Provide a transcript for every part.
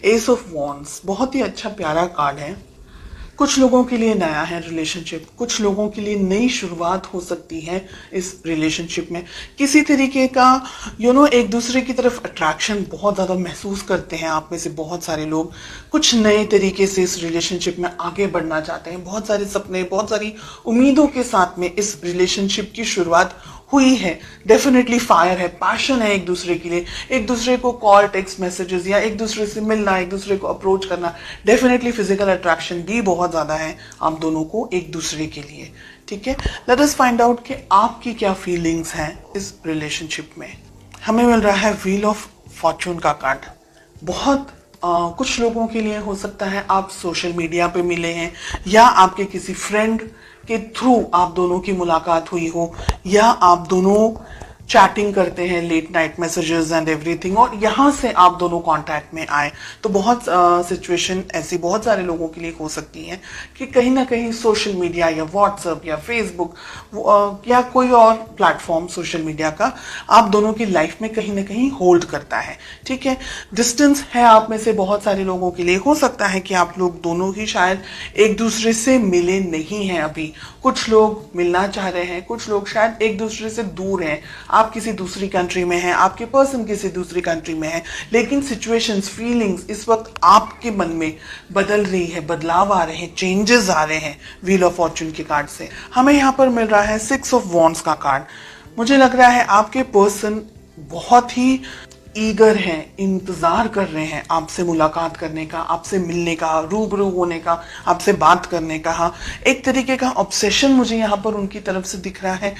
S of wands बहुत ही अच्छा प्यारा कार्ड है। कुछ लोगों के लिए नया है रिलेशनशिप, कुछ लोगों के लिए नई शुरुआत हो सकती है इस रिलेशनशिप में। किसी तरीके का एक दूसरे की तरफ अट्रैक्शन बहुत ज़्यादा महसूस करते हैं आप में से बहुत सारे लोग। कुछ नए तरीके से इस रिलेशनशिप में आगे बढ़ना चाहते हैं, बहुत सारे सपने, बहुत सारी उम्मीदों के साथ में इस रिलेशनशिप की शुरुआत हुई है। डेफिनेटली फायर है, पैशन है एक दूसरे के लिए, एक दूसरे को कॉल, टेक्स्ट मैसेजेस या एक दूसरे से मिलना, एक दूसरे को अप्रोच करना। डेफिनेटली फिजिकल अट्रैक्शन भी बहुत ज्यादा है आप दोनों को एक दूसरे के लिए। ठीक है, लेट अस फाइंड आउट कि आपकी क्या फीलिंग्स हैं इस रिलेशनशिप में। हमें मिल रहा है व्हील ऑफ फॉर्चून का कार्ड। बहुत कुछ लोगों के लिए हो सकता है आप सोशल मीडिया पे मिले हैं या आपके किसी फ्रेंड के थ्रू आप दोनों की मुलाकात हुई हो, या आप दोनों चैटिंग करते हैं, late night messages and everything, और यहाँ से आप दोनों कांटेक्ट में आए। तो बहुत सिचुएशन ऐसी बहुत सारे लोगों के लिए हो सकती है कि कहीं ना कहीं सोशल मीडिया या व्हाट्सएप या फेसबुक या कोई और प्लेटफॉर्म सोशल मीडिया का आप दोनों की लाइफ में कहीं ना कहीं होल्ड करता है। ठीक है, डिस्टेंस है आप में से बहुत सारे लोगों के लिए। हो सकता है कि आप लोग दोनों ही शायद एक दूसरे से मिले नहीं हैं अभी। कुछ लोग मिलना चाह रहे हैं, कुछ लोग शायद एक दूसरे से दूर हैं। आप किसी दूसरी कंट्री में हैं, आपके पर्सन किसी दूसरी कंट्री में है, लेकिन सिचुएशंस, फीलिंग्स इस वक्त आपके मन में बदल रही है, बदलाव आ रहे हैं, चेंजेस आ रहे हैं। व्हील ऑफ फॉर्चून के कार्ड से हमें यहाँ पर मिल रहा है 6 ऑफ वॉन्ड्स का कार्ड। मुझे लग रहा है आपके पर्सन बहुत ही ईगर हैं, इंतजार कर रहे हैं आपसे मुलाकात करने का, आपसे मिलने का, रूबरू होने का, आपसे बात करने का। एक तरीके का ऑब्सेशन मुझे यहाँ पर उनकी तरफ से दिख रहा है।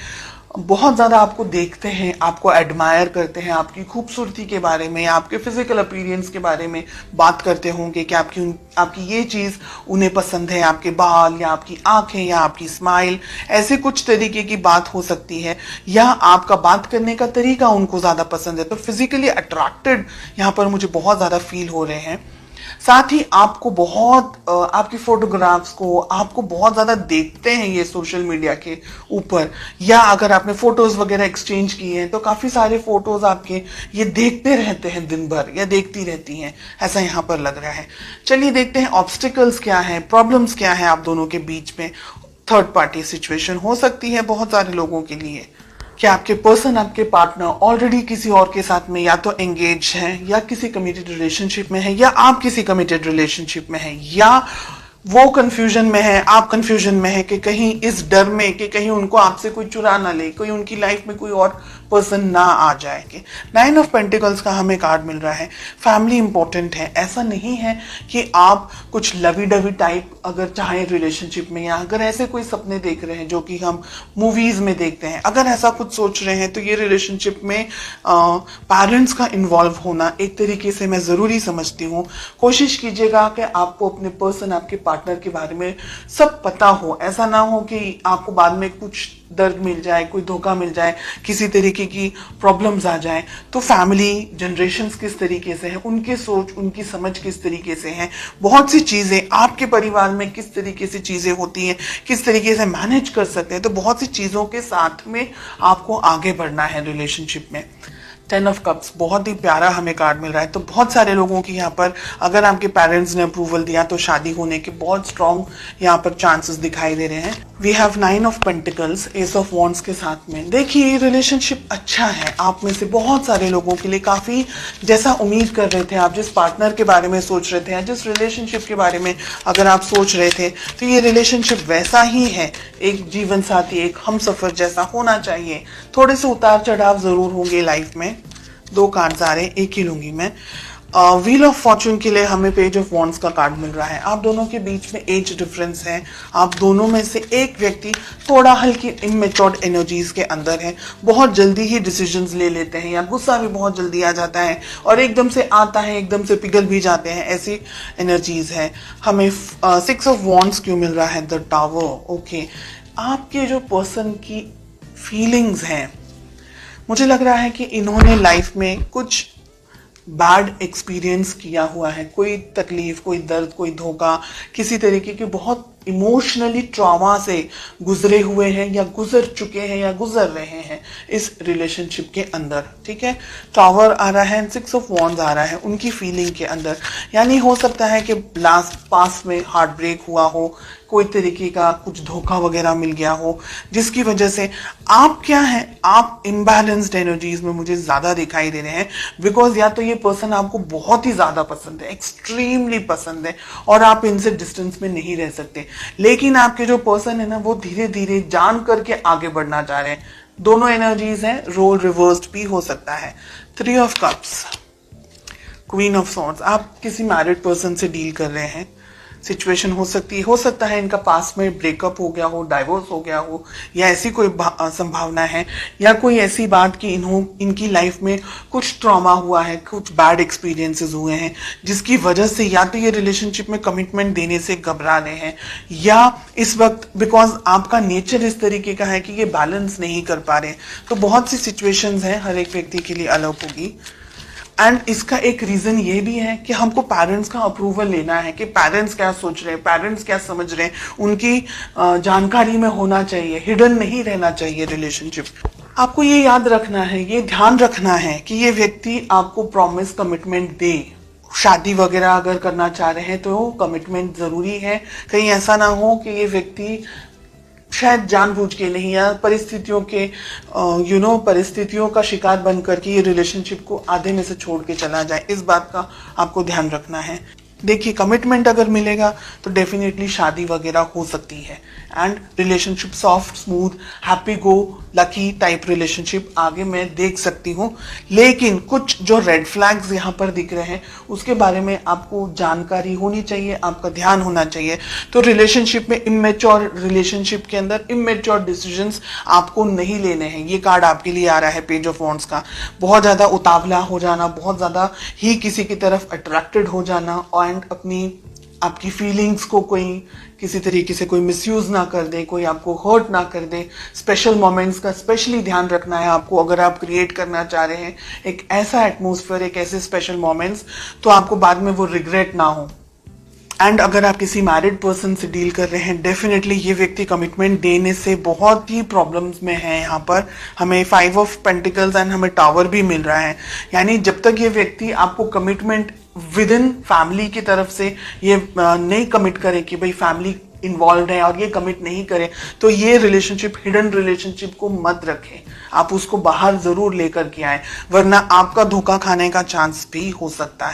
बहुत ज़्यादा आपको देखते हैं, आपको एडमायर करते हैं, आपकी खूबसूरती के बारे में, आपके फिजिकल अपीयरेंस के बारे में बात करते होंगे कि आपकी ये चीज़ उन्हें पसंद है, आपके बाल या आपकी आंखें या आपकी स्माइल, ऐसे कुछ तरीके की बात हो सकती है, या आपका बात करने का तरीका उनको ज़्यादा पसंद है। तो फिजिकली अट्रैक्टेड यहाँ पर मुझे बहुत ज़्यादा फील हो रहे हैं। साथ ही आपको आपकी फोटोग्राफ्स को आपको बहुत ज़्यादा देखते हैं ये सोशल मीडिया के ऊपर, या अगर आपने फोटोज़ वगैरह एक्सचेंज किए हैं तो काफ़ी सारे फोटोज़ आपके ये देखते रहते हैं दिन भर, या देखती रहती हैं, ऐसा यहाँ पर लग रहा है। चलिए देखते हैं ऑब्स्टिकल्स क्या हैं, प्रॉब्लम्स क्या हैं आप दोनों के बीच में। थर्ड पार्टी सिचुएशन हो सकती है बहुत सारे लोगों के लिए। क्या आपके पर्सन, आपके पार्टनर ऑलरेडी किसी और के साथ में या तो एंगेज हैं, या किसी कमिटेड रिलेशनशिप में है, या आप किसी कमिटेड रिलेशनशिप में हैं, या वो कंफ्यूजन में है, आप कंफ्यूजन में है कि कहीं इस डर में कि कहीं उनको आपसे कोई चुरा ना ले, कोई उनकी लाइफ में कोई और पर्सन ना आ जाए। कि 9 ऑफ पेंटिकल्स का हमें कार्ड मिल रहा है। फैमिली इंपॉर्टेंट है। ऐसा नहीं है कि आप कुछ लवी डवी टाइप अगर चाहें रिलेशनशिप में, या अगर ऐसे कोई सपने देख रहे हैं जो कि हम मूवीज में देखते हैं, अगर ऐसा कुछ सोच रहे हैं तो ये रिलेशनशिप में पेरेंट्स का इन्वॉल्व होना एक तरीके से मैं ज़रूरी समझती हूँ। कोशिश कीजिएगा कि आपको अपने पर्सन, आपके पार्टनर के बारे में सब पता हो। ऐसा ना हो कि आपको बाद में कुछ दर्द मिल जाए, कोई धोखा मिल जाए, किसी तरीके की प्रॉब्लम्स आ जाए। तो फैमिली जनरेशन्स किस तरीके से है, उनकी सोच, उनकी समझ किस तरीके से है, बहुत सी चीज़ें आपके परिवार में किस तरीके से चीज़ें होती हैं, किस तरीके से मैनेज कर सकते हैं। तो बहुत सी चीज़ों के साथ में आपको आगे बढ़ना है रिलेशनशिप में। 10 ऑफ कप्स बहुत ही प्यारा हमें कार्ड मिल रहा है। तो बहुत सारे लोगों की यहाँ पर, अगर आपके पेरेंट्स ने अप्रूवल दिया तो शादी होने के बहुत स्ट्रॉन्ग यहाँ पर चांसेस दिखाई दे रहे हैं। We have 9 of pentacles, ace of wands के साथ में। देखिए रिलेशनशिप अच्छा है आप में से बहुत सारे लोगों के लिए, काफ़ी जैसा उम्मीद कर रहे थे आप, जिस पार्टनर के बारे में सोच रहे थे या जिस रिलेशनशिप के बारे में अगर आप सोच रहे थे, तो ये रिलेशनशिप वैसा ही है। एक जीवन साथी, एक हमसफर जैसा होना चाहिए। थोड़े से उतार चढ़ाव ज़रूर होंगे लाइफ में। 2 कार्ड्स आ रहे हैं, एक ही लूंगी मैं। व्हील ऑफ फॉर्चून के लिए हमें पेज ऑफ वॉन्ड्स का कार्ड मिल रहा है। आप दोनों के बीच में एज डिफरेंस है। आप दोनों में से एक व्यक्ति थोड़ा हल्की इमेच्योर्ड एनर्जीज के अंदर है, बहुत जल्दी ही डिसीजंस ले लेते हैं, या गुस्सा भी बहुत जल्दी आ जाता है और एकदम से आता है, एकदम से पिघल भी जाते हैं, ऐसी एनर्जीज है। हमें 6 ऑफ वॉन्ड्स क्यों मिल रहा है? The tower. ओके, आपके जो पर्सन की फीलिंग्स हैं, मुझे लग रहा है कि इन्होंने लाइफ में कुछ बैड एक्सपीरियंस किया हुआ है, कोई तकलीफ, कोई दर्द, कोई धोखा, किसी तरीके की बहुत इमोशनली ट्रॉमा से गुजरे हुए हैं या गुजर चुके हैं या गुजर रहे हैं इस रिलेशनशिप के अंदर। ठीक है, टावर आ रहा है, 6 ऑफ वॉन्ड्स आ रहा है उनकी फीलिंग के अंदर। यानी हो सकता है कि लास्ट पास में हार्ट ब्रेक हुआ हो, कोई तरीके का कुछ धोखा वगैरह मिल गया हो, जिसकी वजह से आप क्या है, आप इम्बैलेंस्ड एनर्जीज में मुझे ज्यादा दिखाई दे रहे हैं। बिकॉज या तो ये पर्सन आपको बहुत ही ज्यादा पसंद है, एक्सट्रीमली पसंद है, और आप इनसे डिस्टेंस में नहीं रह सकते, लेकिन आपके जो पर्सन है ना वो धीरे धीरे जान करके आगे बढ़ना चाह रहे हैं। दोनों एनर्जीज हैं, रोल रिवर्स्ड भी हो सकता है। 3 of cups, queen of swords, आप किसी मैरिड पर्सन से डील कर रहे हैं। सिचुएशन हो सकता है इनका पास में ब्रेकअप हो गया हो, डाइवोर्स हो गया हो, या ऐसी कोई संभावना है, या कोई ऐसी बात कि इनकी लाइफ में कुछ ट्रॉमा हुआ है, कुछ बैड एक्सपीरियंसेस हुए हैं, जिसकी वजह से या तो ये रिलेशनशिप में कमिटमेंट देने से घबरा रहे हैं, या इस वक्त बिकॉज आपका नेचर इस तरीके का है कि ये बैलेंस नहीं कर पा रहे। तो बहुत सी सिचुएशंस हैं, हर एक व्यक्ति के लिए अलग होगी। एंड इसका एक रीजन ये भी है कि हमको पेरेंट्स का अप्रूवल लेना है कि पेरेंट्स क्या सोच रहे हैं, पेरेंट्स क्या समझ रहे हैं, उनकी जानकारी में होना चाहिए, हिडन नहीं रहना चाहिए रिलेशनशिप। आपको ये याद रखना है, ये ध्यान रखना है कि ये व्यक्ति आपको प्रॉमिस कमिटमेंट दे। शादी वगैरह अगर करना चाह रहे हैं तो कमिटमेंट जरूरी है। कहीं ऐसा ना हो कि ये व्यक्ति शायद जानबूझ के नहीं, या परिस्थितियों के परिस्थितियों का शिकार बन करके ये रिलेशनशिप को आधे में से छोड़ के चला जाए। इस बात का आपको ध्यान रखना है। देखिए, कमिटमेंट अगर मिलेगा तो डेफिनेटली शादी वगैरह हो सकती है, and relationship soft, smooth, happy go lucky type relationship आगे मैं देख सकती हूँ। लेकिन कुछ जो रेड फ्लैग्स यहाँ पर दिख रहे हैं उसके बारे में आपको जानकारी होनी चाहिए, आपका ध्यान होना चाहिए। तो रिलेशनशिप में इमेच्योर, रिलेशनशिप के अंदर इमेच्योर डिसीजंस आपको नहीं लेने हैं। ये कार्ड आपके लिए आ रहा है पेज ऑफ वॉन्ड्स का। बहुत ज्यादा उतावला हो जाना, बहुत ज्यादा ही किसी की तरफ अट्रैक्टेड हो जाना, एंड आपकी फीलिंग्स को कोई किसी तरीके से कोई मिसयूज ना कर दे, कोई आपको हर्ट ना कर दे। स्पेशल मोमेंट्स का स्पेशली ध्यान रखना है आपको। अगर आप क्रिएट करना चाह रहे हैं एक ऐसा एटमॉस्फेयर, एक ऐसे स्पेशल मोमेंट्स, तो आपको बाद में वो रिग्रेट ना हो। एंड अगर आप किसी मैरिड पर्सन से डील कर रहे हैं, डेफिनेटली ये व्यक्ति कमिटमेंट देने से बहुत ही प्रॉब्लम्स में है। यहाँ पर हमें 5 ऑफ पेंटिकल्स एंड हमें टावर भी मिल रहा है। यानी जब तक ये व्यक्ति आपको कमिटमेंट विद इन फैमिली की तरफ से ये नहीं कमिट करे कि भाई फैमिली इन्वॉल्व है और ये कमिट नहीं करे, तो ये रिलेशनशिप, हिडन रिलेशनशिप को मत रखें। आप उसको बाहर जरूर लेकर के आए, वरना आपका धोखा खाने का चांस भी हो सकता है।